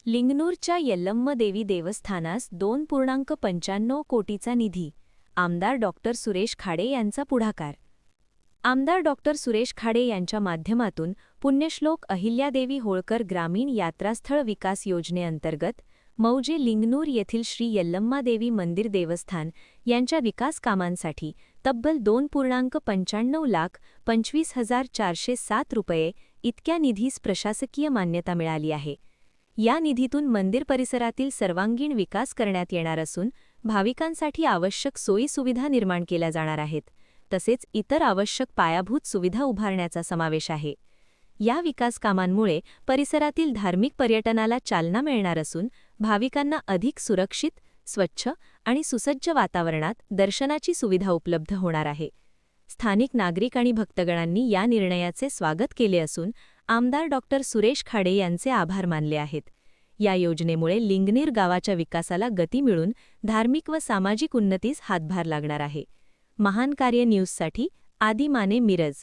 लिंगनूरच्या यल्लम्म देवी देवस्थानास 2.95 कोटीचा निधी. आमदार डॉक्टर सुरेश खाडे यांचा पुढाकार. आमदार डॉक्टर सुरेश खाडे यांच्या माध्यमातून पुण्यश्लोक अहिल्यादेवी होळकर ग्रामीण यात्रास्थळ विकास योजनेअंतर्गत मौजे लिंगनूर येथील श्री यल्लम्मादेवी मंदिर देवस्थान यांच्या विकास कामांसाठी तब्बल 2.95 लाख 25,407 रुपये इतक्या निधीस प्रशासकीय मान्यता मिळाली आहे. या निधीतून मंदिर परिसरातील सर्वांगीण विकास करण्यात येणार असून भाविकांसाठी आवश्यक सोयीसुविधा निर्माण केल्या जाणार आहेत. तसेच इतर आवश्यक पायाभूत सुविधा उभारण्याचा समावेश आहे. या विकास कामांमुळे परिसरातील धार्मिक पर्यटनाला चालना मिळणार असून भाविकांना अधिक सुरक्षित, स्वच्छ आणि सुसज्ज वातावरणात दर्शनाची सुविधा उपलब्ध होणार आहे. स्थानिक नागरिक आणि भक्तगणांनी या निर्णयाचे स्वागत केले असून आमदार डॉक्टर सुरेश खाडे यांचे आभार मानले आहेत. या योजनेमुळे लिंगनेर गावाच्या विकासाला गती मिळून धार्मिक व सामाजिक उन्नतीस हातभार लागणार आहे. महान कार्य न्यूजसाठी आदी माने, मिरज.